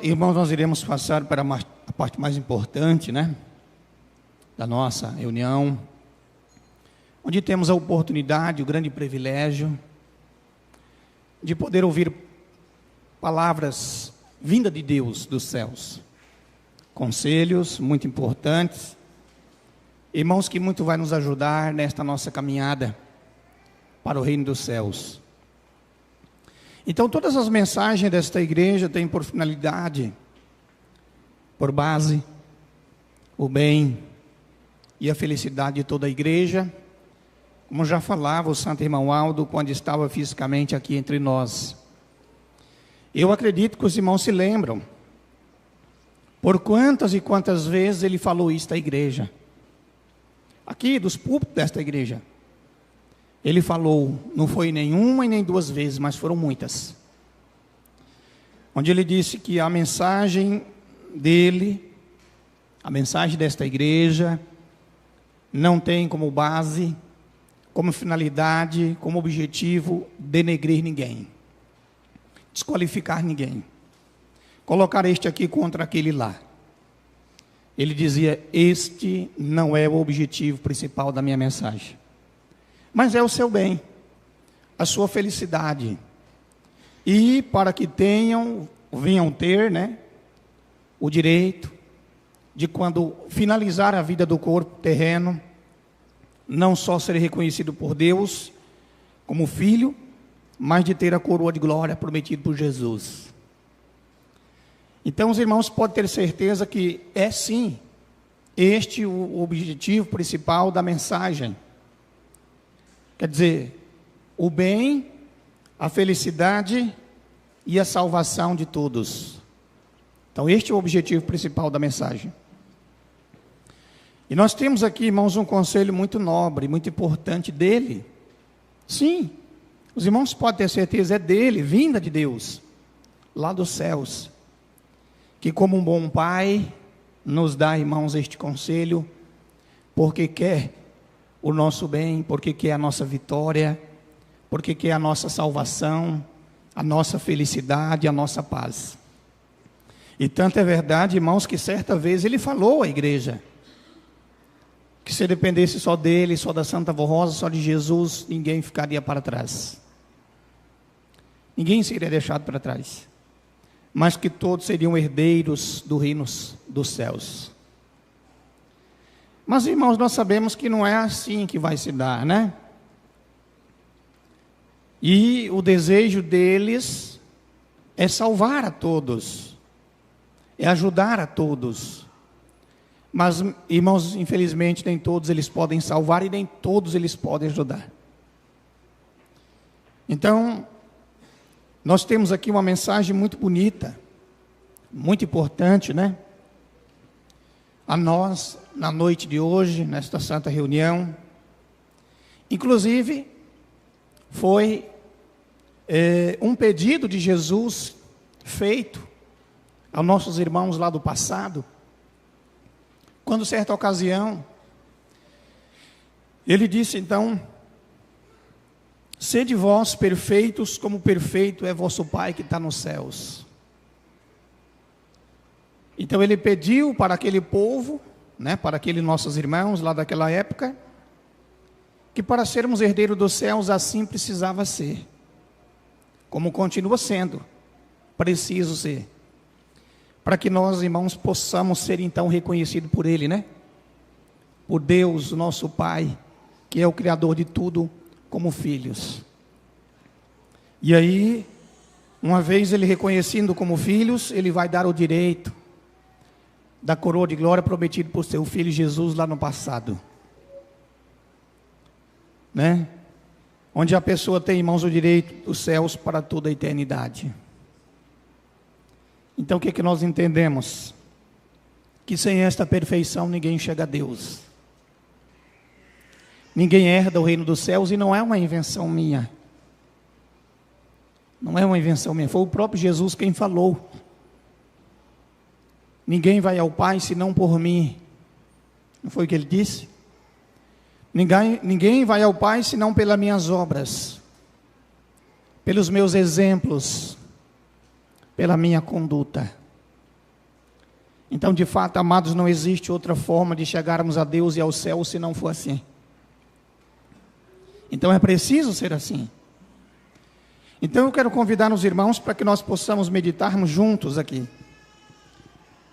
Irmãos, nós iremos passar para a parte mais importante, da nossa reunião, onde temos a oportunidade, o grande privilégio de poder ouvir palavras vindas de Deus dos céus, conselhos muito importantes, irmãos, que muito vai nos ajudar nesta nossa caminhada para o reino dos céus. Então, todas as mensagens desta igreja têm por finalidade, por base, o bem e a felicidade de toda a igreja, como já falava o santo irmão Aldo quando estava fisicamente aqui entre nós. Eu acredito que os irmãos se lembram, por quantas e quantas vezes ele falou isso à igreja, aqui dos púlpitos desta igreja. Ele falou, não foi nenhuma e nem duas vezes, mas foram muitas, onde ele disse que a mensagem dele, a mensagem desta igreja, não tem como base, como finalidade, como objetivo, denegrir ninguém, desqualificar ninguém, colocar este aqui contra aquele lá. Ele dizia, este não é o objetivo principal da minha mensagem, mas é o seu bem, a sua felicidade, e para que venham ter, o direito de, quando finalizar a vida do corpo terreno, não só ser reconhecido por Deus como filho, mas de ter a coroa de glória prometida por Jesus. Então os irmãos podem ter certeza que é sim, este o objetivo principal da mensagem. Quer dizer, o bem, a felicidade e a salvação de todos. Então este é o objetivo principal da mensagem. E nós temos aqui, irmãos, um conselho muito nobre, muito importante dele. Sim, os irmãos podem ter certeza, é dele, vinda de Deus, lá dos céus, que como um bom pai, nos dá, irmãos, este conselho, porque quer o nosso bem, porque quer a nossa vitória, porque quer a nossa salvação, a nossa felicidade, a nossa paz. E tanto é verdade, irmãos, que certa vez ele falou à igreja, que se dependesse só dele, só da Santa Vó Rosa, só de Jesus, ninguém ficaria para trás. Ninguém seria deixado para trás, mas que todos seriam herdeiros do reino dos céus. Mas, irmãos, nós sabemos que não é assim que vai se dar, E o desejo deles é salvar a todos, é ajudar a todos. Mas, irmãos, infelizmente, nem todos eles podem salvar e nem todos eles podem ajudar. Então, nós temos aqui uma mensagem muito bonita, muito importante, a nós, na noite de hoje, nesta santa reunião. Inclusive, foi um pedido de Jesus feito aos nossos irmãos lá do passado, quando certa ocasião, ele disse então, sede vós perfeitos, como perfeito é vosso Pai que está nos céus. Então ele pediu para aquele povo, para aqueles nossos irmãos lá daquela época, que para sermos herdeiros dos céus assim precisava ser, como continua sendo, preciso ser, para que nós, irmãos, possamos ser então reconhecidos por Ele, por Deus, o nosso Pai, que é o Criador de tudo, como filhos. E aí, uma vez Ele reconhecendo como filhos, Ele vai dar o direito da coroa de glória prometido por seu Filho Jesus lá no passado, onde a pessoa tem, irmãos, o direito dos céus para toda a eternidade. Então o que nós entendemos? Que sem esta perfeição ninguém chega a Deus, ninguém herda o reino dos céus, e não é uma invenção minha, foi o próprio Jesus quem falou. Ninguém vai ao Pai senão por mim. Não foi o que ele disse? Ninguém vai ao Pai senão pelas minhas obras, pelos meus exemplos, pela minha conduta. Então, de fato, amados, não existe outra forma de chegarmos a Deus e ao céu se não for assim. Então é preciso ser assim. Então eu quero convidar os irmãos para que nós possamos meditarmos juntos aqui.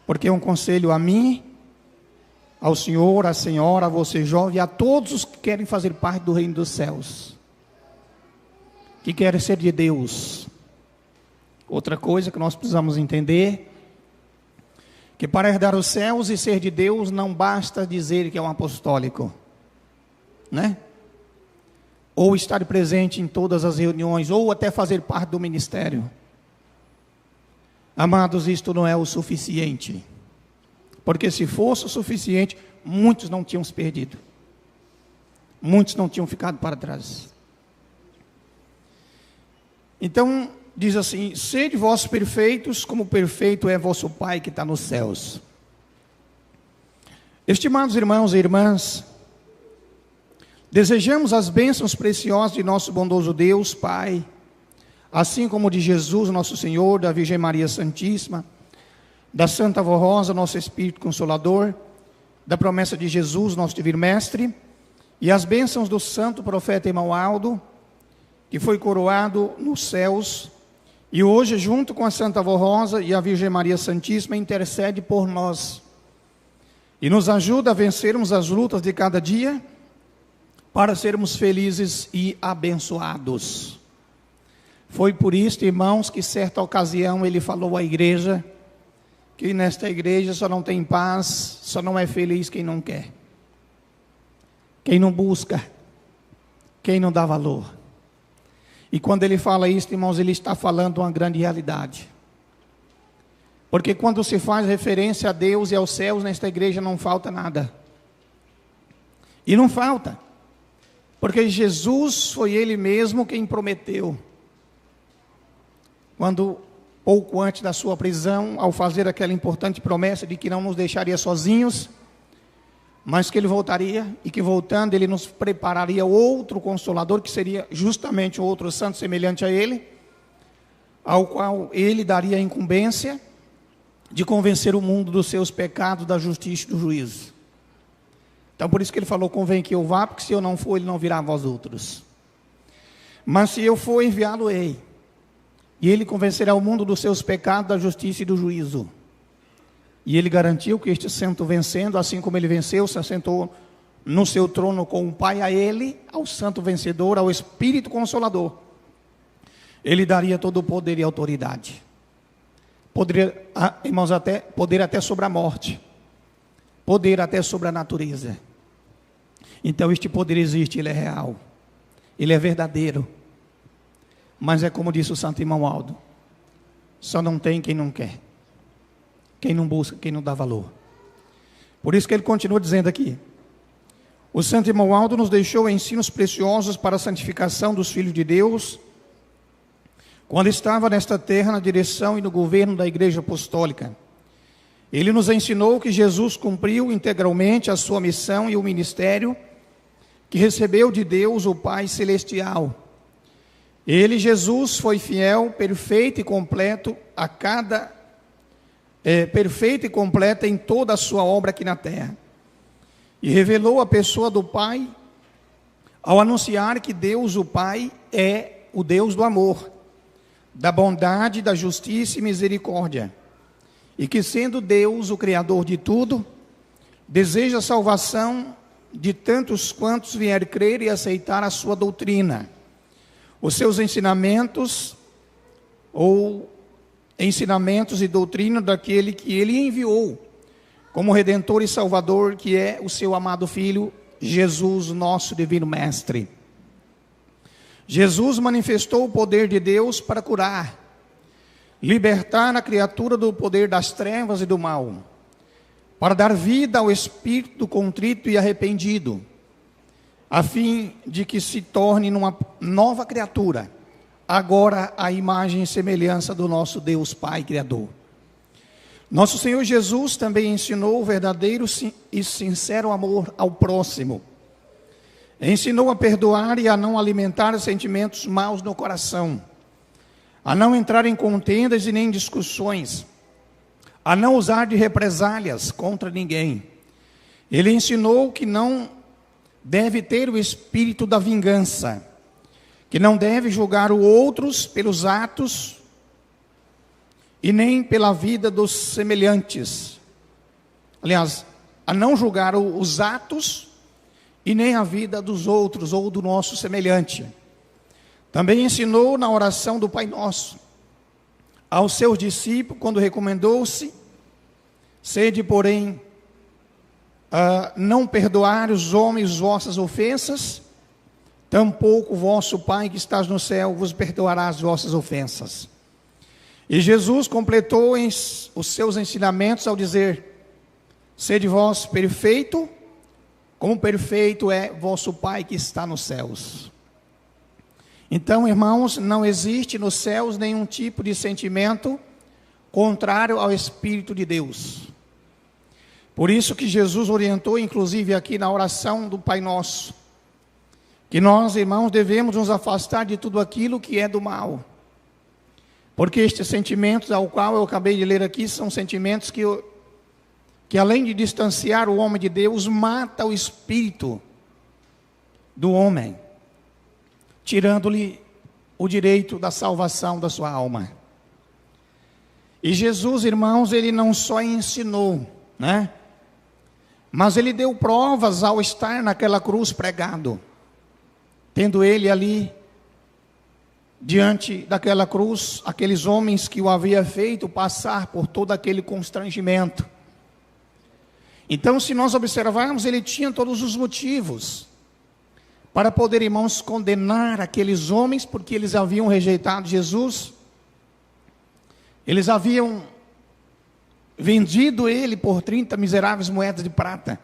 Porque é um conselho a mim, ao senhor, à senhora, a você jovem, a todos os que querem fazer parte do reino dos céus, que querem ser de Deus. Outra coisa que nós precisamos entender, que para herdar os céus e ser de Deus, não basta dizer que é um apostólico, né? Ou estar presente em todas as reuniões, ou até fazer parte do ministério. Amados, isto não é o suficiente. Porque se fosse o suficiente, muitos não tinham se perdido. Muitos não tinham ficado para trás. Então, diz assim: sede vós perfeitos, como perfeito é vosso Pai que está nos céus. Estimados irmãos e irmãs, desejamos as bênçãos preciosas de nosso bondoso Deus, Pai, assim como de Jesus, nosso Senhor, da Virgem Maria Santíssima, da Santa Avó Rosa, nosso Espírito Consolador, da promessa de Jesus, nosso Divino Mestre, e as bênçãos do Santo Profeta Emaldo, que foi coroado nos céus, e hoje, junto com a Santa Avó Rosa e a Virgem Maria Santíssima, intercede por nós, e nos ajuda a vencermos as lutas de cada dia, para sermos felizes e abençoados. Foi por isso, irmãos, que certa ocasião ele falou à igreja, que nesta igreja só não tem paz, só não é feliz quem não quer, quem não busca, quem não dá valor. E quando ele fala isso, irmãos, ele está falando uma grande realidade. Porque quando se faz referência a Deus e aos céus, nesta igreja não falta nada. E não falta. Porque Jesus foi Ele mesmo quem prometeu. Quando, pouco antes da sua prisão, ao fazer aquela importante promessa de que não nos deixaria sozinhos, mas que Ele voltaria, e que voltando Ele nos prepararia outro Consolador, que seria justamente outro santo semelhante a Ele, ao qual Ele daria a incumbência de convencer o mundo dos seus pecados, da justiça e do juízo. Então por isso que ele falou: convém que eu vá, porque se eu não for, ele não virá a vós outros. Mas se eu for, enviá-lo-ei, e ele convencerá o mundo dos seus pecados, da justiça e do juízo. E ele garantiu que este santo vencendo, assim como ele venceu, se assentou no seu trono com o Pai, a ele, ao santo vencedor, ao Espírito Consolador, ele daria todo o poder e autoridade. Poder, irmãos, poder até sobre a morte, poder até sobre a natureza. Então este poder existe, ele é real, ele é verdadeiro. Mas é como disse o Santo Irmão Aldo: só não tem quem não quer, quem não busca, quem não dá valor. Por isso que ele continua dizendo aqui: o Santo Irmão Aldo nos deixou ensinos preciosos para a santificação dos filhos de Deus, quando estava nesta terra na direção e no governo da Igreja Apostólica. Ele nos ensinou que Jesus cumpriu integralmente a sua missão e o ministério que recebeu de Deus, o Pai Celestial. Ele, Jesus, foi fiel, perfeito e completo perfeito e completa em toda a sua obra aqui na terra. E revelou a pessoa do Pai ao anunciar que Deus, o Pai, é o Deus do amor, da bondade, da justiça e misericórdia. E que, sendo Deus o Criador de tudo, deseja a salvação de tantos quantos vier crer e aceitar a sua doutrina, os seus ensinamentos, ou ensinamentos e doutrina daquele que Ele enviou, como Redentor e Salvador, que é o seu amado Filho, Jesus, nosso Divino Mestre. Jesus manifestou o poder de Deus para curar, libertar a criatura do poder das trevas e do mal, para dar vida ao espírito contrito e arrependido, a fim de que se torne numa nova criatura, agora a imagem e semelhança do nosso Deus Pai Criador. Nosso Senhor Jesus também ensinou o verdadeiro e sincero amor ao próximo. Ensinou a perdoar e a não alimentar sentimentos maus no coração, a não entrar em contendas e nem discussões, a não usar de represálias contra ninguém. Ele ensinou que não deve ter o espírito da vingança, que não deve julgar os outros pelos atos e nem pela vida dos semelhantes. Aliás, a não julgar os atos e nem a vida dos outros ou do nosso semelhante. Também ensinou na oração do Pai Nosso aos seus discípulos, quando recomendou-se: sede, porém, não perdoar os homens vossas ofensas, tampouco o vosso Pai que estás no céu vos perdoará as vossas ofensas. E Jesus completou os seus ensinamentos ao dizer: sede vós perfeito, como perfeito é vosso Pai que está nos céus. Então, irmãos, não existe nos céus nenhum tipo de sentimento contrário ao Espírito de Deus. Por isso que Jesus orientou, inclusive aqui na oração do Pai Nosso, que nós, irmãos, devemos nos afastar de tudo aquilo que é do mal. Porque estes sentimentos ao qual eu acabei de ler aqui são sentimentos que além de distanciar o homem de Deus, mata o espírito do homem, tirando-lhe o direito da salvação da sua alma. E Jesus, irmãos, ele não só ensinou, né? Mas ele deu provas ao estar naquela cruz pregado, tendo ele ali diante daquela cruz, aqueles homens que o havia feito passar por todo aquele constrangimento. Então, se nós observarmos, ele tinha todos os motivos para poder, irmãos, condenar aqueles homens, porque eles haviam rejeitado Jesus, eles haviam vendido ele por 30 miseráveis moedas de prata,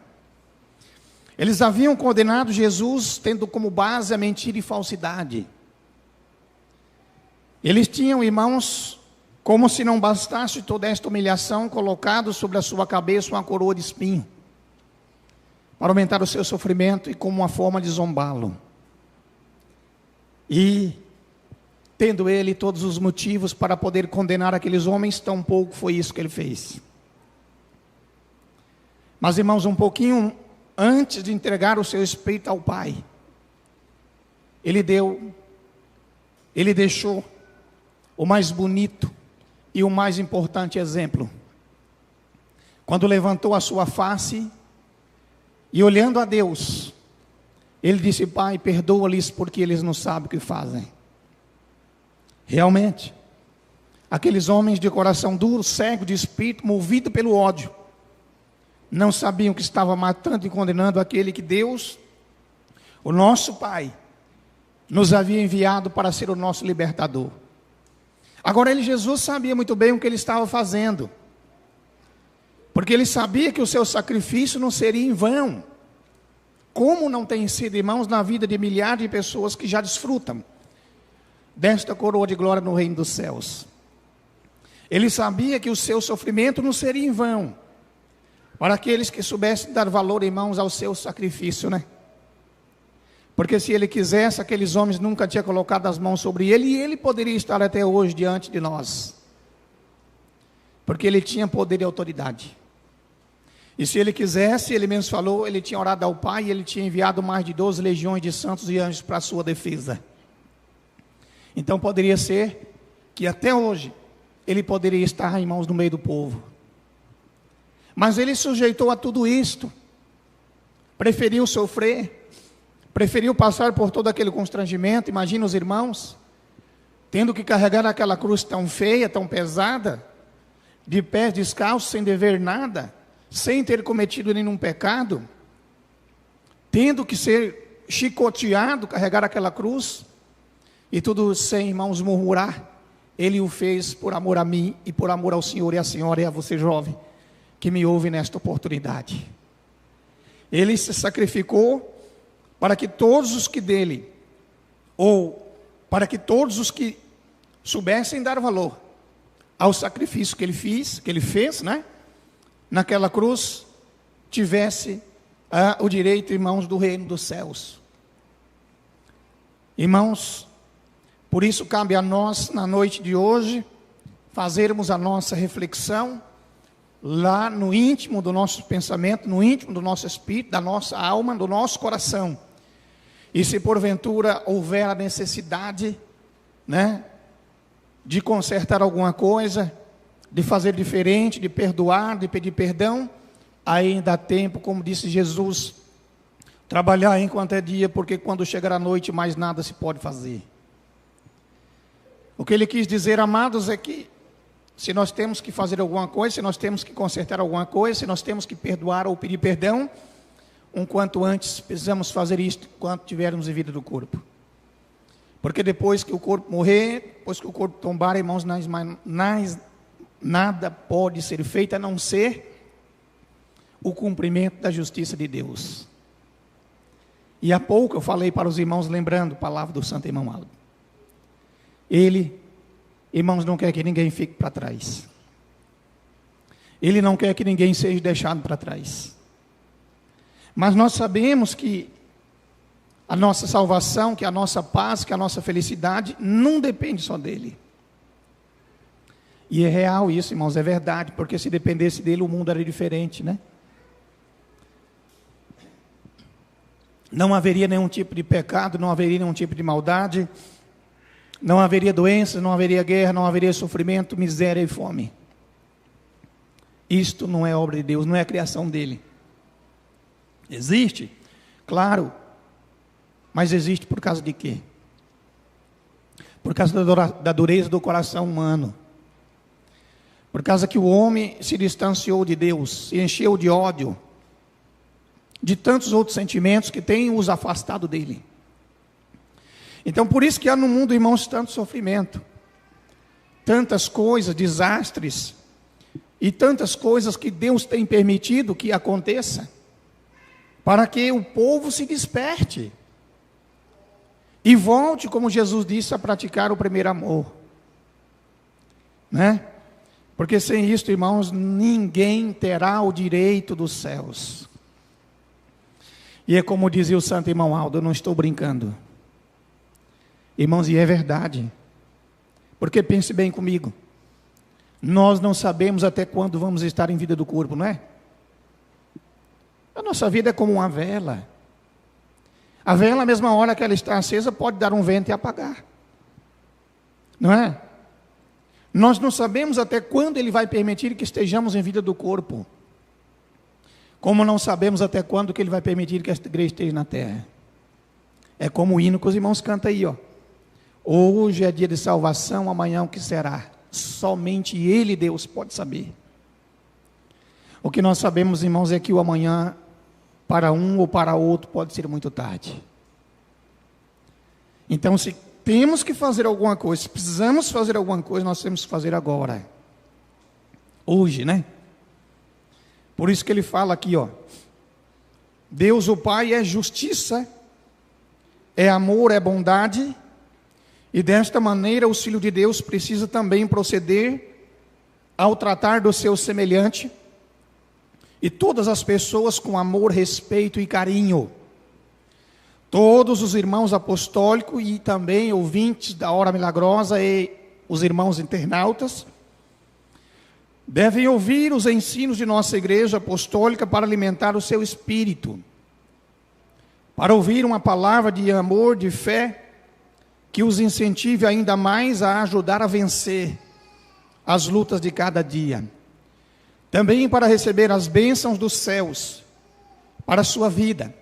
eles haviam condenado Jesus, tendo como base a mentira e falsidade. Eles tinham, irmãos, como se não bastasse toda esta humilhação, colocado sobre a sua cabeça uma coroa de espinho, para aumentar o seu sofrimento e como uma forma de zombá-lo. E, tendo ele todos os motivos para poder condenar aqueles homens, tampouco foi isso que ele fez. Mas, irmãos, um pouquinho antes de entregar o seu espírito ao Pai, ele deixou o mais bonito e o mais importante exemplo. Quando levantou a sua face e olhando a Deus, ele disse: Pai, perdoa-lhes porque eles não sabem o que fazem. Realmente, aqueles homens de coração duro, cego de espírito, movido pelo ódio, não sabiam que estava matando e condenando aquele que Deus, o nosso Pai, nos havia enviado para ser o nosso libertador. Agora, Jesus sabia muito bem o que ele estava fazendo, porque ele sabia que o seu sacrifício não seria em vão, como não tem sido, irmãos, na vida de milhares de pessoas que já desfrutam desta coroa de glória no reino dos céus. Ele sabia que o seu sofrimento não seria em vão, para aqueles que soubessem dar valor, irmãos, ao seu sacrifício, né? Porque se ele quisesse, aqueles homens nunca tinham colocado as mãos sobre ele, e ele poderia estar até hoje diante de nós, porque ele tinha poder e autoridade. E se ele quisesse, ele mesmo falou, ele tinha orado ao Pai, e ele tinha enviado mais de 12 legiões de santos e anjos para a sua defesa. Então poderia ser que até hoje ele poderia estar, irmãos, no meio do povo. Mas ele sujeitou a tudo isto, preferiu sofrer, preferiu passar por todo aquele constrangimento. Imagina os irmãos, tendo que carregar aquela cruz tão feia, tão pesada, de pés descalços, sem dever nada, sem ter cometido nenhum pecado, tendo que ser chicoteado, carregar aquela cruz, e tudo sem, irmãos, murmurar. Ele o fez por amor a mim, e por amor ao Senhor e à Senhora, e a você, jovem, que me ouve nesta oportunidade. Ele se sacrificou para que todos os que dele, ou para que todos os que soubessem dar valor ao sacrifício que ele fez, né, naquela cruz, tivesse o direito, irmãos, do reino dos céus. Irmãos, por isso cabe a nós, na noite de hoje, fazermos a nossa reflexão, lá no íntimo do nosso pensamento, no íntimo do nosso espírito, da nossa alma, do nosso coração. E se porventura houver a necessidade, né, de consertar alguma coisa, de fazer diferente, de perdoar, de pedir perdão, ainda há tempo, como disse Jesus, trabalhar enquanto é dia, porque quando chegar a noite mais nada se pode fazer. O que ele quis dizer, amados, é que se nós temos que fazer alguma coisa, se nós temos que consertar alguma coisa, se nós temos que perdoar ou pedir perdão, um quanto antes precisamos fazer isto enquanto tivermos em vida do corpo. Porque depois que o corpo morrer, depois que o corpo tombar, irmãos, nada pode ser feito a não ser o cumprimento da justiça de Deus. E há pouco eu falei para os irmãos, lembrando a palavra do santo irmão Aldo. Ele, irmãos, não quer que ninguém fique para trás. Ele não quer que ninguém seja deixado para trás. Mas nós sabemos que a nossa salvação, que a nossa paz, que a nossa felicidade não depende só dele. E é real isso, irmãos, é verdade, porque se dependesse dele o mundo era diferente, né? Não haveria nenhum tipo de pecado, não haveria nenhum tipo de maldade, não haveria doença, não haveria guerra, não haveria sofrimento, miséria e fome. Isto não é obra de Deus, não é a criação dele. Existe? Claro. Mas existe por causa de quê? Por causa da dureza do coração humano. Por causa que o homem se distanciou de Deus, se encheu de ódio, de tantos outros sentimentos que têm os afastado dele. Então por isso que há no mundo, irmãos, tanto sofrimento, tantas coisas, desastres, e tantas coisas que Deus tem permitido que aconteça, para que o povo se desperte, e volte, como Jesus disse, a praticar o primeiro amor, né? Porque sem isso, irmãos, ninguém terá o direito dos céus. E é como dizia o santo irmão Aldo, eu não estou brincando. Irmãos, e é verdade. Porque pense bem comigo. Nós não sabemos até quando vamos estar em vida do corpo, não é? A nossa vida é como uma vela. A vela, na mesma hora que ela está acesa, pode dar um vento e apagar. Não é? Nós não sabemos até quando Ele vai permitir que estejamos em vida do corpo. Como não sabemos até quando que Ele vai permitir que esta igreja esteja na terra. É como o hino que os irmãos cantam aí, ó. Hoje é dia de salvação, amanhã o que será? Somente Ele, Deus, pode saber. O que nós sabemos, irmãos, é que o amanhã, para um ou para outro, pode ser muito tarde. Então, se temos que fazer alguma coisa, se precisamos fazer alguma coisa, nós temos que fazer agora. Hoje, né? Por isso que ele fala aqui, ó. Deus o Pai é justiça, é amor, é bondade, e desta maneira os filhos de Deus precisam também proceder ao tratar do seu semelhante, e todas as pessoas com amor, respeito e carinho. Todos os irmãos apostólicos e também ouvintes da Hora Milagrosa e os irmãos internautas devem ouvir os ensinos de nossa igreja apostólica para alimentar o seu espírito, para ouvir uma palavra de amor, de fé, que os incentive ainda mais a ajudar a vencer as lutas de cada dia. Também para receber as bênçãos dos céus, para a sua vida,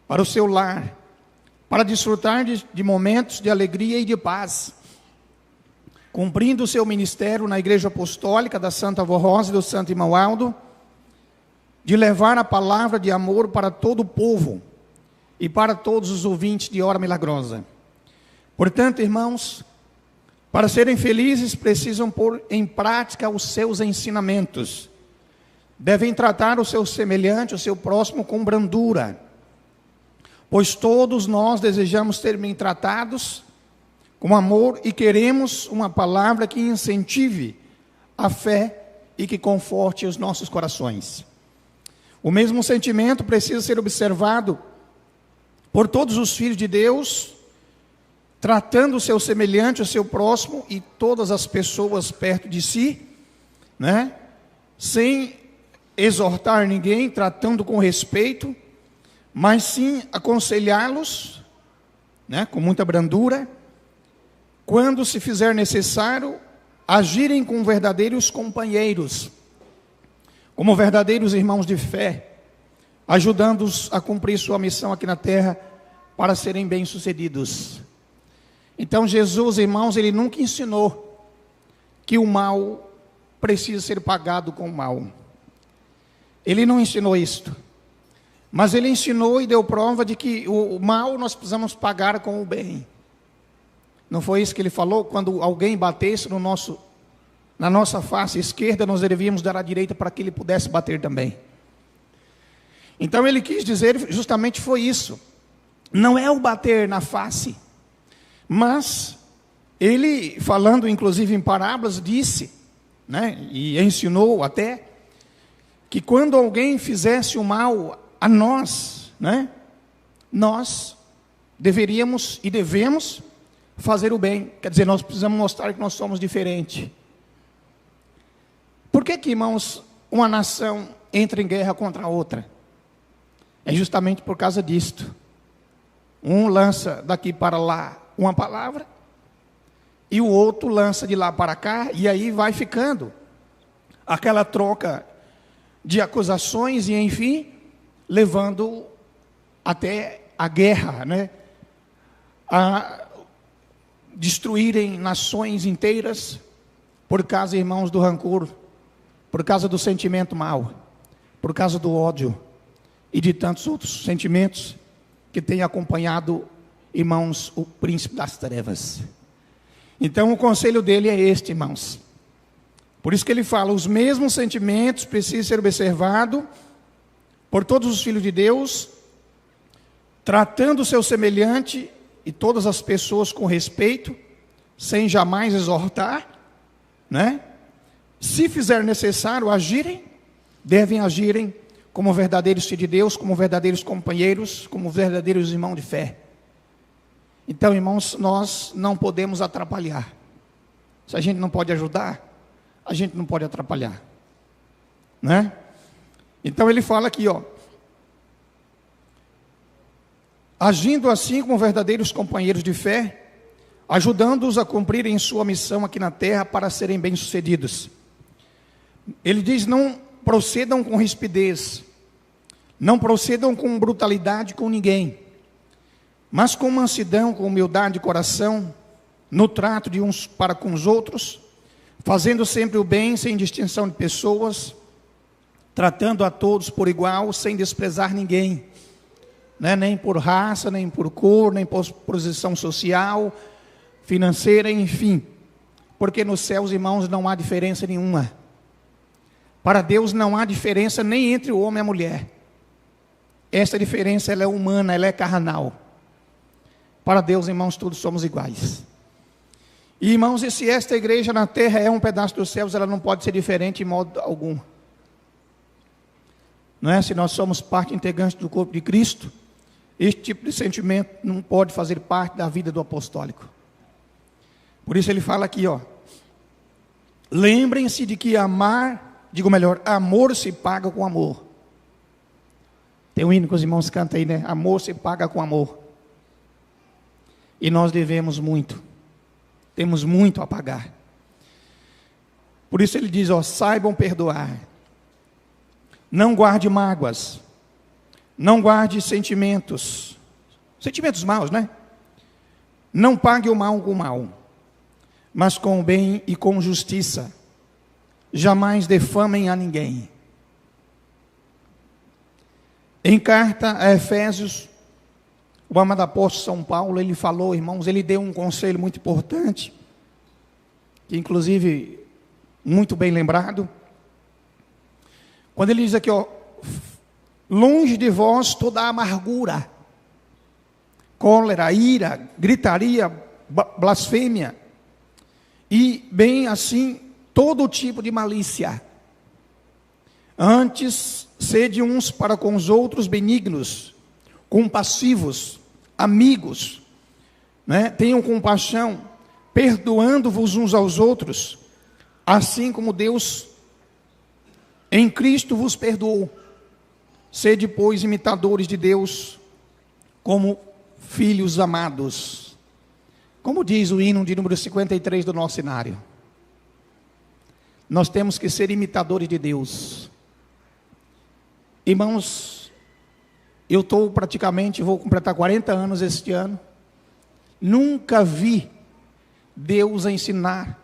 para o seu lar, para desfrutar de momentos de alegria e de paz, cumprindo o seu ministério na Igreja Apostólica da Santa Avó Rosa e do Santo Irmão Aldo, de levar a palavra de amor para todo o povo e para todos os ouvintes de Hora Milagrosa. Portanto, irmãos, para serem felizes precisam pôr em prática os seus ensinamentos. Devem tratar o seu semelhante, o seu próximo com brandura, pois todos nós desejamos ser bem tratados com amor e queremos uma palavra que incentive a fé e que conforte os nossos corações. O mesmo sentimento precisa ser observado por todos os filhos de Deus, tratando o seu semelhante, o seu próximo e todas as pessoas perto de si, né? sem exortar ninguém, tratando com respeito, mas sim aconselhá-los, né, com muita brandura, quando se fizer necessário, agirem como verdadeiros companheiros, como verdadeiros irmãos de fé, ajudando-os a cumprir sua missão aqui na terra, para serem bem-sucedidos. Então Jesus, irmãos, ele nunca ensinou que o mal precisa ser pagado com o mal. Ele não ensinou isto. Mas ele ensinou e deu prova de que o mal nós precisamos pagar com o bem. Não foi isso que ele falou? Quando alguém batesse na nossa face esquerda, nós devíamos dar à direita para que ele pudesse bater também. Então ele quis dizer justamente foi isso. Não é o bater na face, mas ele, falando inclusive em parábolas, disse, né, e ensinou até, que quando alguém fizesse o mal a nós, né, nós deveríamos e devemos fazer o bem. Quer dizer, nós precisamos mostrar que nós somos diferentes. Por que, irmãos, uma nação entra em guerra contra a outra? É justamente por causa disto. Um lança daqui para lá uma palavra, e o outro lança de lá para cá, e aí vai ficando aquela troca de acusações, e enfim, levando até a guerra, né? A destruírem nações inteiras, por causa, irmãos, do rancor, por causa do sentimento mau, por causa do ódio, e de tantos outros sentimentos, que têm acompanhado, irmãos, o príncipe das trevas. Então o conselho dele é este, irmãos. Por isso que ele fala, os mesmos sentimentos precisam ser observados por todos os filhos de Deus, tratando o seu semelhante e todas as pessoas com respeito, sem jamais exortar, né? Se fizer necessário agirem, devem agirem como verdadeiros filhos de Deus, como verdadeiros companheiros, como verdadeiros irmãos de fé. Então, irmãos, nós não podemos atrapalhar. Se a gente não pode ajudar, a gente não pode atrapalhar, né? Então ele fala aqui, ó, agindo assim como verdadeiros companheiros de fé, ajudando-os a cumprirem sua missão aqui na terra para serem bem-sucedidos. Ele diz, não procedam com rispidez, não procedam com brutalidade com ninguém, mas com mansidão, com humildade de coração, no trato de uns para com os outros, fazendo sempre o bem, sem distinção de pessoas, tratando a todos por igual, sem desprezar ninguém, né? Nem por raça, nem por cor, nem por posição social, financeira, enfim, porque nos céus, irmãos, não há diferença nenhuma. Para Deus não há diferença nem entre o homem e a mulher. Essa diferença, ela é humana, ela é carnal. Para Deus, irmãos, todos somos iguais. E, irmãos, e se esta igreja na terra é um pedaço dos céus, ela não pode ser diferente em modo algum. Não é? Se nós somos parte integrante do corpo de Cristo, este tipo de sentimento não pode fazer parte da vida do apostólico. Por isso ele fala aqui, ó, lembrem-se de que amor se paga com amor. Tem um hino que os irmãos cantam aí, né? Amor se paga com amor. E nós devemos muito. Temos muito a pagar. Por isso ele diz, ó, saibam perdoar. Não guarde mágoas. Não guarde sentimentos maus, né? Não pague o mal com o mal, mas com o bem e com justiça. Jamais defamem a ninguém. Em carta a Efésios, o amado apóstolo São Paulo, ele falou, irmãos, ele deu um conselho muito importante, que inclusive, muito bem lembrado, quando ele diz aqui, ó, longe de vós toda a amargura, cólera, ira, gritaria, blasfêmia, e bem assim, todo tipo de malícia. Antes, sede uns para com os outros benignos, compassivos, amigos, né? Tenham compaixão, perdoando-vos uns aos outros, assim como Deus em Cristo vos perdoou. Sede, pois, imitadores de Deus, como filhos amados. Como diz o hino de número 53 do nosso cenário. Nós temos que ser imitadores de Deus. Irmãos, eu vou completar 40 anos este ano. Nunca vi Deus ensinar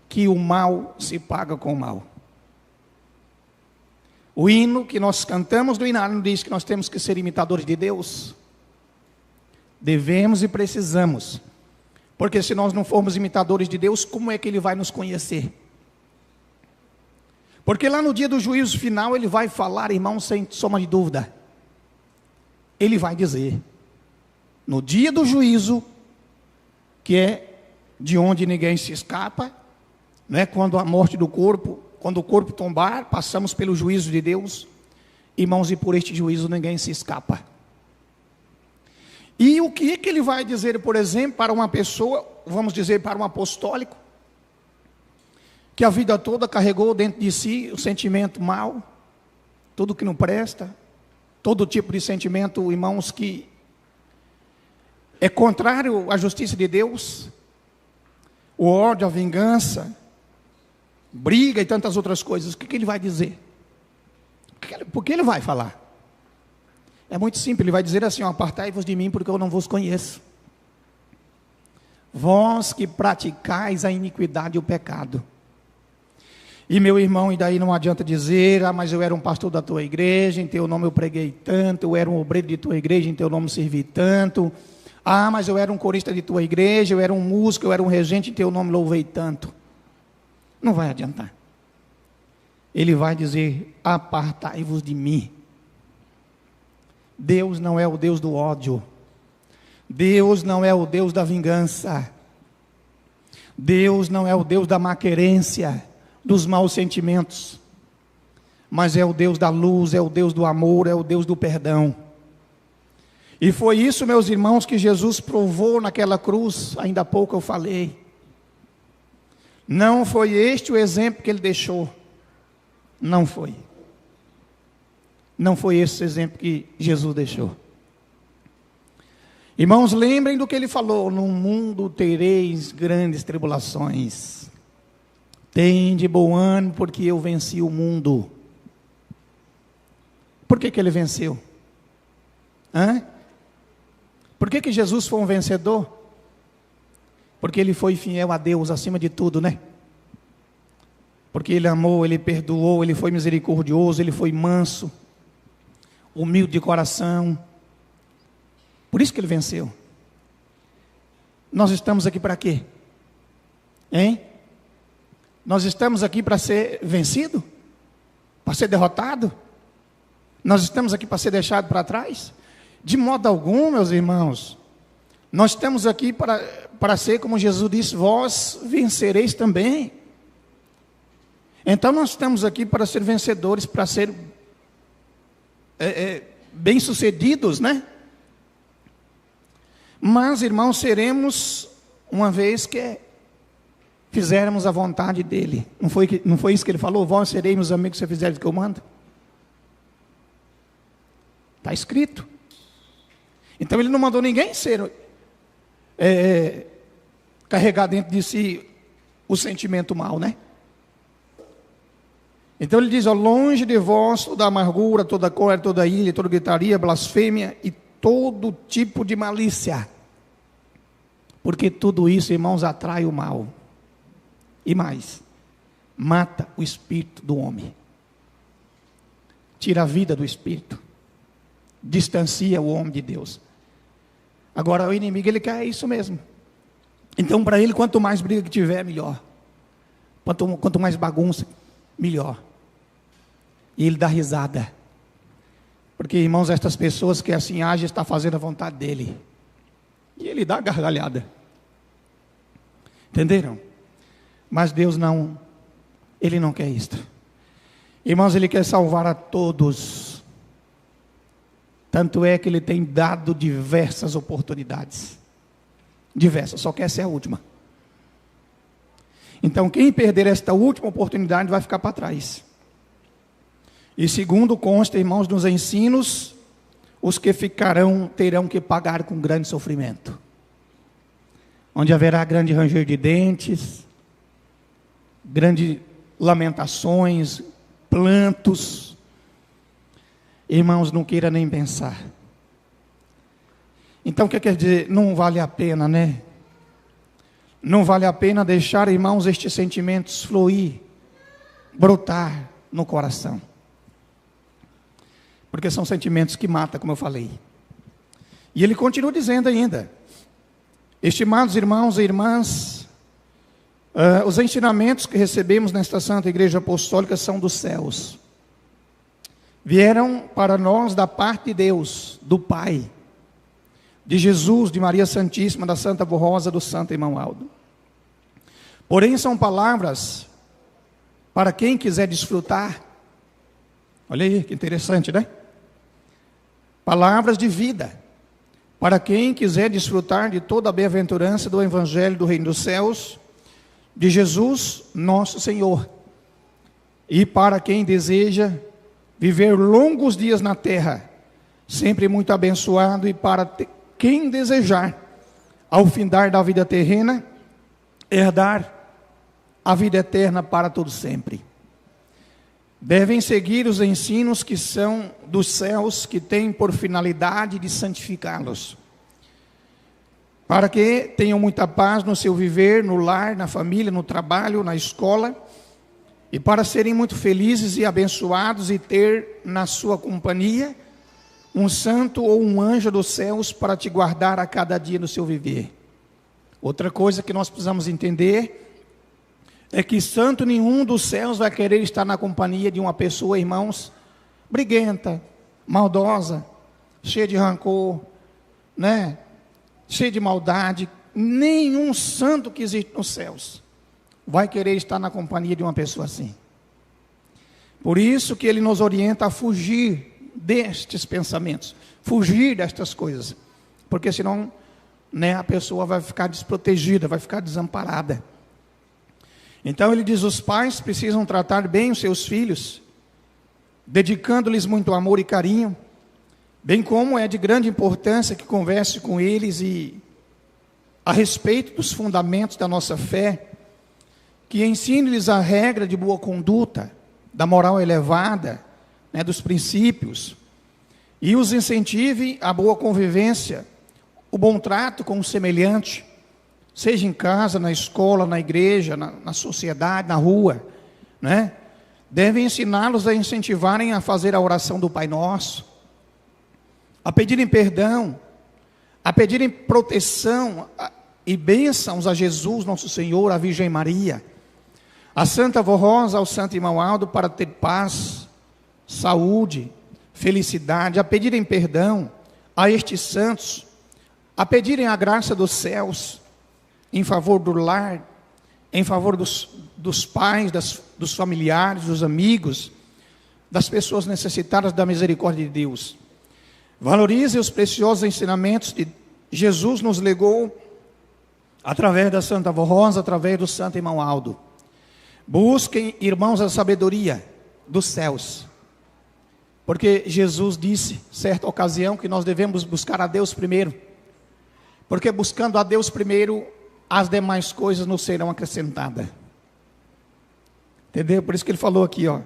que o mal se paga com o mal. O hino que nós cantamos do hinário diz que nós temos que ser imitadores de Deus. Devemos e precisamos. Porque se nós não formos imitadores de Deus, como é que Ele vai nos conhecer? Porque lá no dia do juízo final, Ele vai falar, irmão, sem soma de dúvida. Ele vai dizer, no dia do juízo, que é de onde ninguém se escapa, não é? Quando a morte do corpo, quando o corpo tombar, passamos pelo juízo de Deus, irmãos, e por este juízo ninguém se escapa. E o que é que Ele vai dizer, por exemplo, para uma pessoa, vamos dizer para um apostólico, que a vida toda carregou dentro de si o sentimento mau, tudo que não presta, todo tipo de sentimento, irmãos, que é contrário à justiça de Deus, o ódio, a vingança, briga e tantas outras coisas. O que ele vai dizer? Por que ele vai falar? É muito simples, ele vai dizer assim: apartai-vos de mim, porque eu não vos conheço. Vós que praticais a iniquidade e o pecado. E meu irmão, e daí não adianta dizer: mas eu era um pastor da tua igreja, em teu nome eu preguei tanto, eu era um obreiro de tua igreja, em teu nome servi tanto. Mas eu era um corista de tua igreja, eu era um músico, eu era um regente, em teu nome louvei tanto. Não vai adiantar. Ele vai dizer: apartai-vos de mim. Deus não é o Deus do ódio. Deus não é o Deus da vingança. Deus não é o Deus da maquerência, dos maus sentimentos, mas é o Deus da luz, é o Deus do amor, é o Deus do perdão. E foi isso, meus irmãos, que Jesus provou naquela cruz. Ainda há pouco eu falei. Não foi este o exemplo que Ele deixou. Não foi. Não foi esse o exemplo que Jesus deixou. Irmãos, lembrem do que Ele falou: no mundo tereis grandes tribulações. Tende bom ânimo, porque eu venci o mundo. Por que Ele venceu? Por que Jesus foi um vencedor? Porque Ele foi fiel a Deus acima de tudo, né? Porque Ele amou, Ele perdoou, Ele foi misericordioso, Ele foi manso, humilde de coração. Por isso que Ele venceu. Nós estamos aqui para quê? Nós estamos aqui para ser vencido? Para ser derrotado? Nós estamos aqui para ser deixado para trás? De modo algum, meus irmãos. Nós estamos aqui para ser, como Jesus disse: vós vencereis também. Então nós estamos aqui para ser vencedores, para ser bem-sucedidos, né? Mas, irmãos, seremos, uma vez que fizermos a vontade dEle. Não foi isso que Ele falou? Vós sereis meus amigos se fizerem o que eu mando? Está escrito. Então Ele não mandou ninguém ser carregar dentro de si o sentimento mau, né? Então Ele diz: longe de vós toda amargura, toda cólera, toda ira, toda gritaria, blasfêmia e todo tipo de malícia, porque tudo isso, irmãos, atrai o mal. E mais, mata o espírito do homem, tira a vida do espírito, distancia o homem de Deus. Agora o inimigo, ele quer isso mesmo. Então para ele, quanto mais briga que tiver, melhor. Quanto mais bagunça, melhor. E ele dá risada. Porque, irmãos, estas pessoas que assim agem, está fazendo a vontade dele. E ele dá gargalhada. Entenderam? Mas Deus não, Ele não quer isto. Irmãos, Ele quer salvar a todos. Tanto é que Ele tem dado diversas oportunidades. Diversas, só quer ser a última. Então quem perder esta última oportunidade vai ficar para trás. E segundo consta, irmãos, nos ensinos, os que ficarão terão que pagar com grande sofrimento, onde haverá grande ranger de dentes, grandes lamentações, plantos. Irmãos, não queira nem pensar. Então o que quer dizer? Não vale a pena, né? Não vale a pena deixar, irmãos, estes sentimentos fluir, brotar no coração. Porque são sentimentos que matam, como eu falei. E ele continua dizendo ainda: estimados irmãos e irmãs, os ensinamentos que recebemos nesta Santa Igreja Apostólica são dos céus. Vieram para nós da parte de Deus, do Pai, de Jesus, de Maria Santíssima, da Santa Avó Rosa, do Santo Irmão Aldo. Porém são palavras para quem quiser desfrutar. Olha aí, que interessante, né? Palavras de vida, para quem quiser desfrutar de toda a bem-aventurança do Evangelho do Reino dos Céus, de Jesus, nosso Senhor. E para quem deseja viver longos dias na terra, sempre muito abençoado, e para quem desejar, ao findar da vida terrena, herdar a vida eterna para todo sempre. Devem seguir os ensinos que são dos céus, que têm por finalidade de santificá-los, para que tenham muita paz no seu viver, no lar, na família, no trabalho, na escola, e para serem muito felizes e abençoados e ter na sua companhia um santo ou um anjo dos céus para te guardar a cada dia no seu viver. Outra coisa que nós precisamos entender é que santo nenhum dos céus vai querer estar na companhia de uma pessoa, irmãos, briguenta, maldosa, cheia de rancor, né? Cheia de maldade. Nenhum santo que existe nos céus vai querer estar na companhia de uma pessoa assim. Por isso que ele nos orienta a fugir destes pensamentos, fugir destas coisas, porque senão, né, a pessoa vai ficar desprotegida, vai ficar desamparada. Então ele diz: os pais precisam tratar bem os seus filhos, dedicando-lhes muito amor e carinho, bem como é de grande importância que converse com eles a respeito dos fundamentos da nossa fé, que ensine-lhes a regra de boa conduta, da moral elevada, né, dos princípios, e os incentive à boa convivência, o bom trato com o semelhante, seja em casa, na escola, na igreja, na sociedade, na rua, né? Devem ensiná-los a incentivarem a fazer a oração do Pai Nosso, a pedirem perdão, a pedirem proteção e bênçãos a Jesus, nosso Senhor, a Virgem Maria, a Santa Avó Rosa, ao Santo Irmão Aldo, para ter paz, saúde, felicidade, a pedirem perdão a estes santos, a pedirem a graça dos céus, em favor do lar, em favor dos pais, dos familiares, dos amigos, das pessoas necessitadas da misericórdia de Deus. Valorize os preciosos ensinamentos que Jesus nos legou, através da Santa Avó Rosa, através do Santo Irmão Aldo. Busquem, irmãos, a sabedoria dos céus, porque Jesus disse, certa ocasião, que nós devemos buscar a Deus primeiro, porque buscando a Deus primeiro, as demais coisas nos serão acrescentadas. Entendeu? Por isso que ele falou aqui, ó: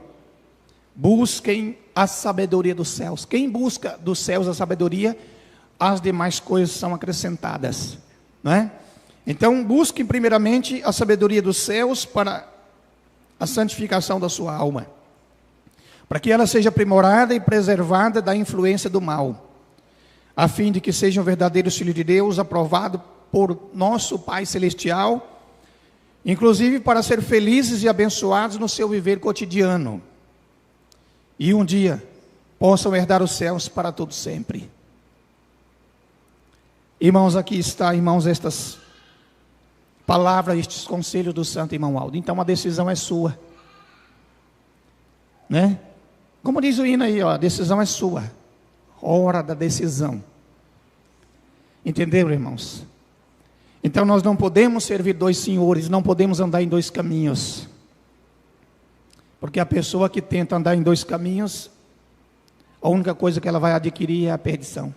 busquem a sabedoria dos céus. Quem busca dos céus a sabedoria, as demais coisas são acrescentadas, não é? Então busquem primeiramente a sabedoria dos céus para a santificação da sua alma, para que ela seja aprimorada e preservada da influência do mal, a fim de que sejam verdadeiros filhos de Deus, aprovados por nosso Pai Celestial, inclusive para ser felizes e abençoados no seu viver cotidiano, e um dia possam herdar os céus para todo sempre. Irmãos, aqui está, irmãos, estas palavras, estes conselhos do Santo Irmão Aldo. Então a decisão é sua, né? Como diz o hino aí, ó, a decisão é sua, hora da decisão. Entenderam, irmãos? Então nós não podemos servir dois senhores, não podemos andar em dois caminhos. Porque a pessoa que tenta andar em dois caminhos, a única coisa que ela vai adquirir é a perdição.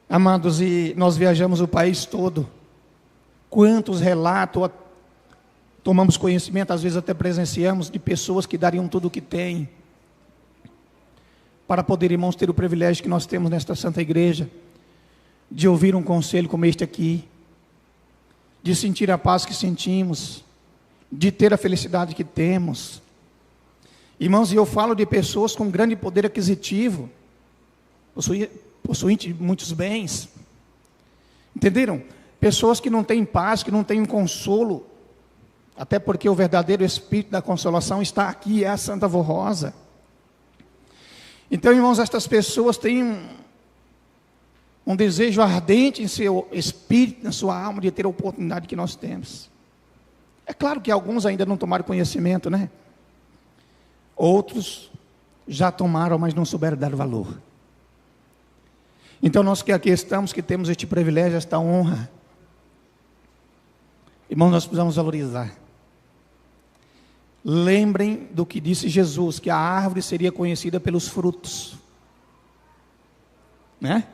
Amados, e nós viajamos o país todo. Quantos relatos tomamos conhecimento, às vezes até presenciamos, de pessoas que dariam tudo o que têm para poder, irmãos, ter o privilégio que nós temos nesta Santa Igreja, de ouvir um conselho como este aqui, de sentir a paz que sentimos, de ter a felicidade que temos. Irmãos, e eu falo de pessoas com grande poder aquisitivo, possuem muitos bens, entenderam? Pessoas que não têm paz, que não têm um consolo, até porque o verdadeiro Espírito da consolação está aqui, é a Santa Avó Rosa. Então, irmãos, estas pessoas têm um desejo ardente em seu espírito, na sua alma, de ter a oportunidade que nós temos. É claro que alguns ainda não tomaram conhecimento, né? Outros já tomaram, mas não souberam dar valor. Então, nós que aqui estamos, que temos este privilégio, esta honra, irmãos, nós precisamos valorizar. Lembrem do que disse Jesus, que a árvore seria conhecida pelos frutos, né?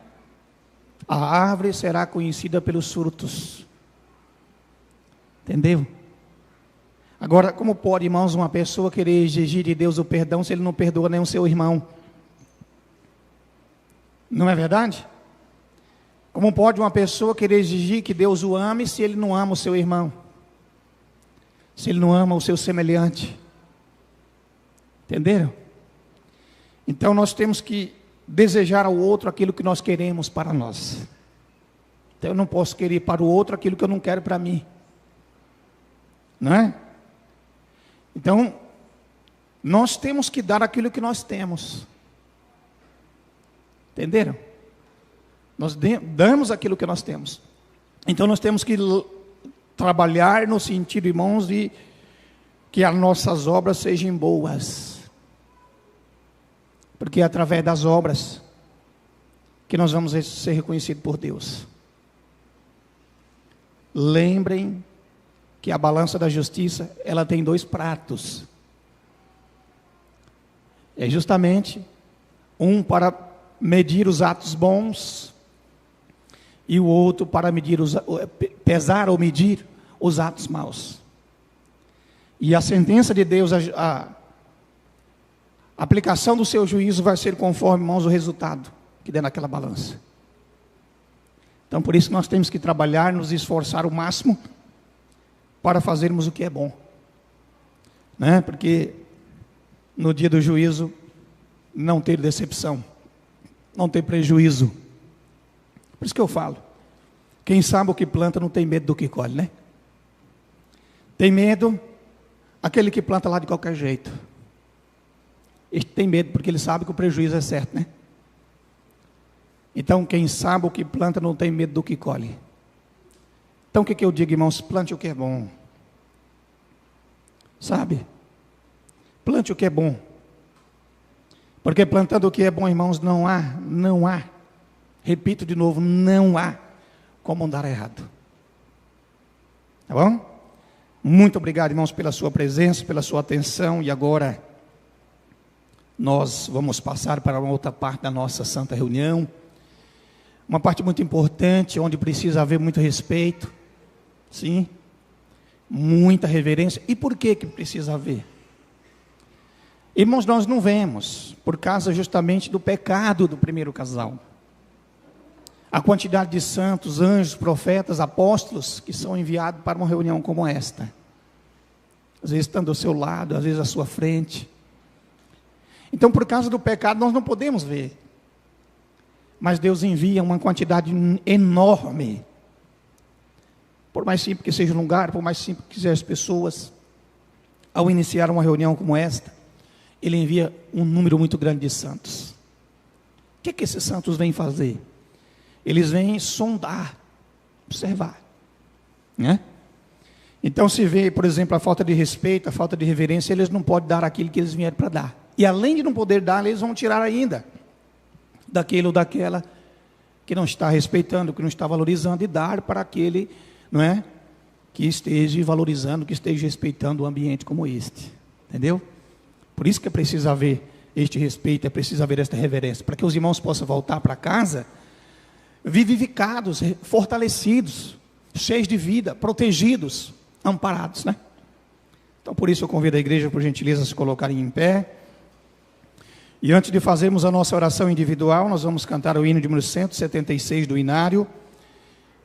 A árvore será conhecida pelos frutos, entendeu? Agora, como pode, irmãos, uma pessoa querer exigir de Deus o perdão se ele não perdoa nem o seu irmão? Não é verdade? Como pode uma pessoa querer exigir que Deus o ame se ele não ama o seu irmão? Se ele não ama o seu semelhante? Entenderam? Então nós temos que desejar ao outro aquilo que nós queremos para nós. Então eu não posso querer para o outro aquilo que eu não quero para mim, não é? Então nós temos que dar aquilo que nós temos. Entenderam? Nós damos aquilo que nós temos. Então nós temos que trabalhar no sentido, irmãos, de que as nossas obras sejam boas. Porque é através das obras que nós vamos ser reconhecidos por Deus. Lembrem que a balança da justiça, ela tem dois pratos. É justamente um para medir os atos bons e o outro para medir pesar ou medir os atos maus. E a sentença de Deus, a aplicação do seu juízo vai ser conforme, irmãos, o resultado que der naquela balança. Então por isso nós temos que trabalhar, nos esforçar o máximo para fazermos o que é bom, né? Porque no dia do juízo não ter decepção, não ter prejuízo. Por isso que eu falo, quem sabe o que planta não tem medo do que colhe, né? Tem medo aquele que planta lá de qualquer jeito. Ele tem medo porque ele sabe que o prejuízo é certo, né? Então quem sabe o que planta não tem medo do que colhe. Então o que eu digo, irmãos? Plante o que é bom, sabe? Plante o que é bom, porque plantando o que é bom, irmãos, não há, repito de novo, não há como andar errado. Tá bom? Muito obrigado, irmãos, pela sua presença, pela sua atenção. E agora nós vamos passar para uma outra parte da nossa santa reunião, uma parte muito importante, onde precisa haver muito respeito, sim, muita reverência. E por que precisa haver? Irmãos, nós não vemos, por causa justamente do pecado do primeiro casal, a quantidade de santos, anjos, profetas, apóstolos que são enviados para uma reunião como esta. Às vezes estando ao seu lado, às vezes à sua frente. Então, por causa do pecado, nós não podemos ver. Mas Deus envia uma quantidade enorme. Por mais simples que seja o lugar, por mais simples que sejam as pessoas, ao iniciar uma reunião como esta, Ele envia um número muito grande de santos. O que esses santos vêm fazer? Eles vêm sondar, observar, né? Então se vê, por exemplo, a falta de respeito, a falta de reverência, eles não podem dar aquilo que eles vieram para dar. E além de não poder dar, eles vão tirar ainda daquele ou daquela que não está respeitando, que não está valorizando, e dar para aquele, não é, que esteja valorizando, que esteja respeitando um ambiente como este. Entendeu? Por isso que é preciso haver este respeito, é preciso haver esta reverência, para que os irmãos possam voltar para casa vivificados, fortalecidos, cheios de vida, protegidos, amparados, né? Então, por isso eu convido a igreja, por gentileza, a se colocarem em pé. E antes de fazermos a nossa oração individual, nós vamos cantar o hino de número 176 do Inário,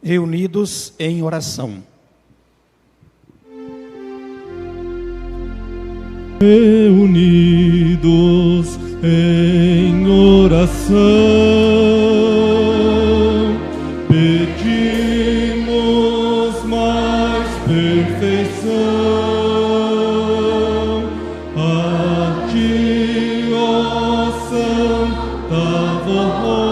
reunidos em oração. Reunidos em oração, pedimos mais perfeição. A ti, ó Santa Rosa,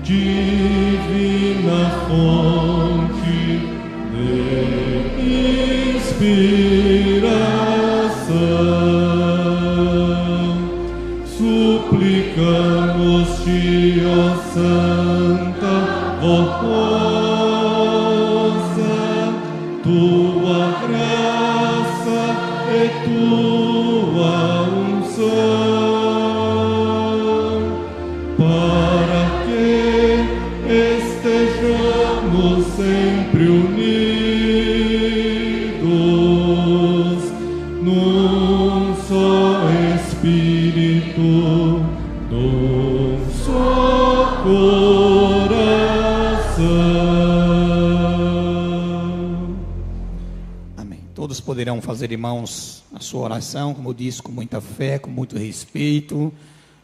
divina fonte de inspiração, suplicamos-te, ó Santa Rosa, tua graça e tua unção, para que estejamos sempre unidos num só Espírito, num só coração. Amém. Todos poderão fazer, irmãos, a sua oração, como eu disse, com muita fé, com muito respeito,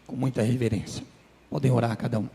com muita reverência. Podem orar cada um.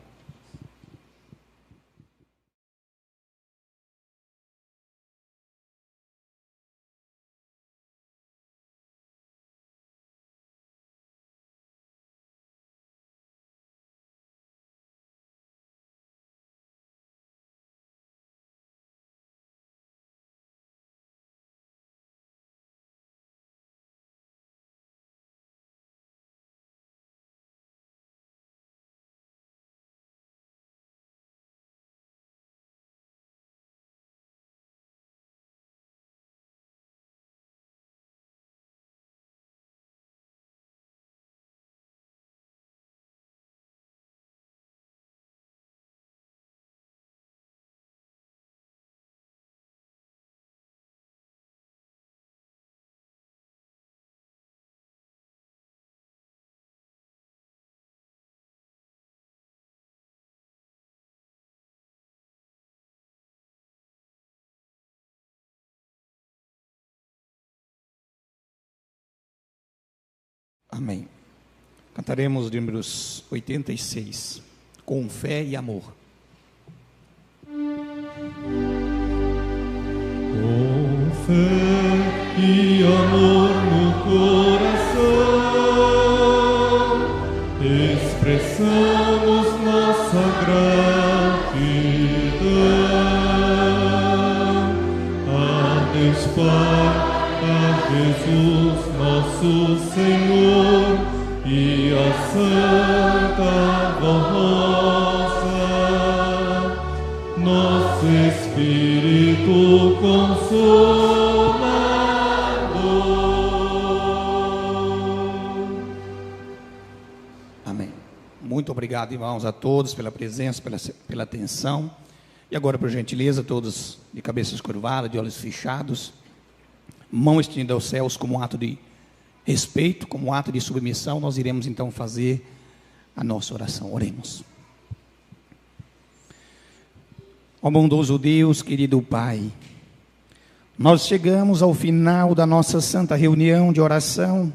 Amém. Cantaremos de números 86, com fé e amor. Com fé e amor no coração, expressamos nossa gratidão a Deus Pai, a Jesus nosso Senhor e a Santa Rosa, nosso Espírito Consolador. Amém. Muito obrigado, irmãos, a todos pela presença, pela atenção. E agora, por gentileza, todos de cabeças curvadas, de olhos fechados, mão estendida aos céus como um ato de respeito, como um ato de submissão, nós iremos então fazer a nossa oração. Oremos. Ó bondoso Deus, querido Pai, nós chegamos ao final da nossa santa reunião de oração,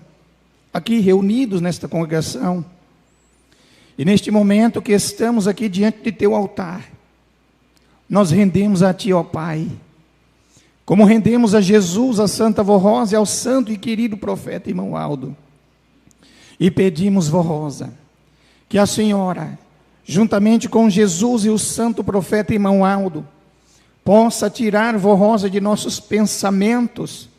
aqui reunidos nesta congregação, e neste momento que estamos aqui diante de Teu altar, nós rendemos a Ti, ó Pai, como rendemos a Jesus, a Santa Vó Rosa e ao santo e querido profeta irmão Aldo. E pedimos, Vó Rosa, que a Senhora, juntamente com Jesus e o santo profeta irmão Aldo, possa tirar, Vó Rosa, de nossos pensamentos,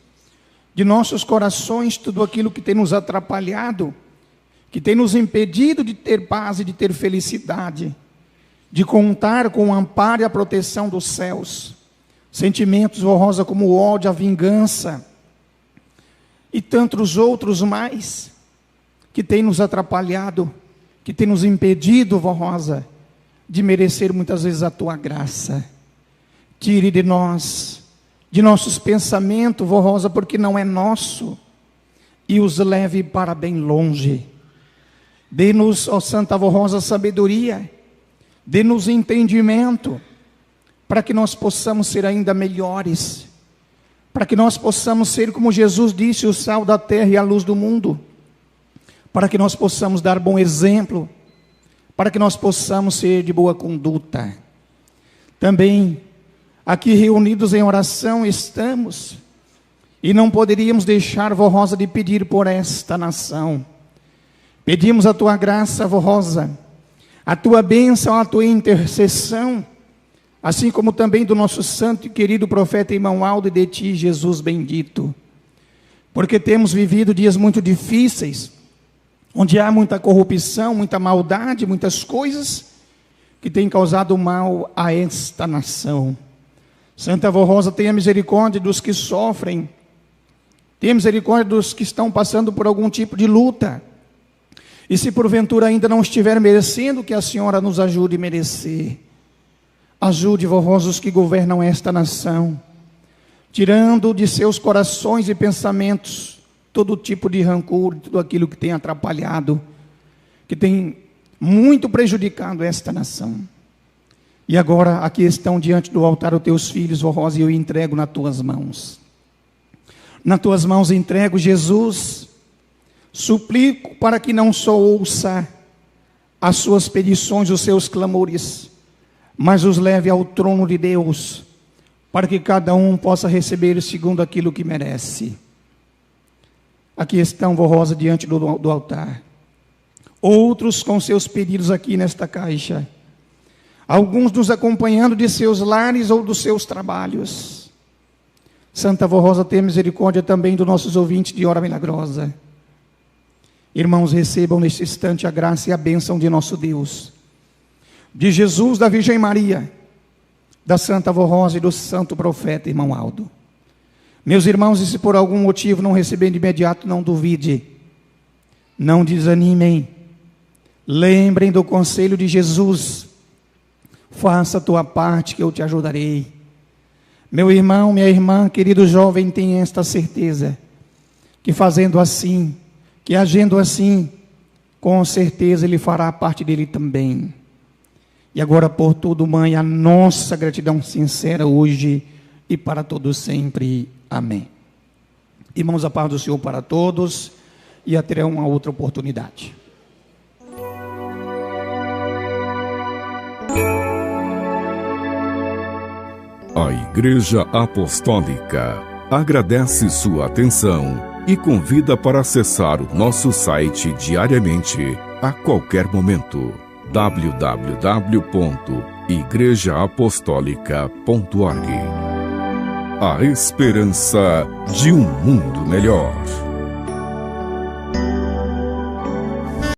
de nossos corações, tudo aquilo que tem nos atrapalhado, que tem nos impedido de ter paz e de ter felicidade, de contar com o amparo e a proteção dos céus. Sentimentos, ó Rosa, como o ódio, a vingança e tantos outros mais que têm nos atrapalhado, que têm nos impedido, ó Rosa, de merecer muitas vezes a tua graça. Tire de nós, de nossos pensamentos, ó Rosa, porque não é nosso, e os leve para bem longe. Dê-nos, ó Santa Vó Rosa, sabedoria, dê-nos entendimento, para que nós possamos ser ainda melhores, para que nós possamos ser, como Jesus disse, o sal da terra e a luz do mundo, para que nós possamos dar bom exemplo, para que nós possamos ser de boa conduta. Também, aqui reunidos em oração estamos, e não poderíamos deixar, Vó Rosa, de pedir por esta nação. Pedimos a tua graça, Vó Rosa, a tua bênção, a tua intercessão, assim como também do nosso santo e querido profeta irmão Aldo e de ti, Jesus bendito. Porque temos vivido dias muito difíceis, onde há muita corrupção, muita maldade, muitas coisas que têm causado mal a esta nação. Santa Vó Rosa, tenha misericórdia dos que sofrem, tenha misericórdia dos que estão passando por algum tipo de luta. E se porventura ainda não estiver merecendo, que a senhora nos ajude a merecer. Ajude, Vó Rosa, os que governam esta nação, tirando de seus corações e pensamentos todo tipo de rancor, tudo aquilo que tem atrapalhado, que tem muito prejudicado esta nação. E agora aqui estão diante do altar os teus filhos, Vó Rosa, e eu entrego nas tuas mãos. Nas tuas mãos entrego, Jesus. Suplico para que não só ouça as suas petições, os seus clamores, mas os leve ao trono de Deus, para que cada um possa receber segundo aquilo que merece. Aqui estão, Vó Rosa, diante do altar. Outros com seus pedidos aqui nesta caixa. Alguns nos acompanhando de seus lares ou dos seus trabalhos. Santa Vó Rosa, tenha misericórdia também dos nossos ouvintes de Hora Milagrosa. Irmãos, recebam neste instante a graça e a bênção de nosso Deus, de Jesus, da Virgem Maria, da Santa Vó Rosa e do Santo Profeta irmão Aldo. Meus irmãos, e se por algum motivo não receber de imediato, não duvide, não desanimem, lembrem do conselho de Jesus, faça a tua parte que eu te ajudarei. Meu irmão, minha irmã, querido jovem, tenha esta certeza, que fazendo assim, que agindo assim, com certeza Ele fará a parte dele também. E agora por tudo, Mãe, a nossa gratidão sincera hoje e para todos sempre. Amém. Irmãos, a paz do Senhor para todos e até uma outra oportunidade. A Igreja Apostólica agradece sua atenção e convida para acessar o nosso site diariamente, a qualquer momento, www.igrejaapostólica.org. A esperança de um mundo melhor.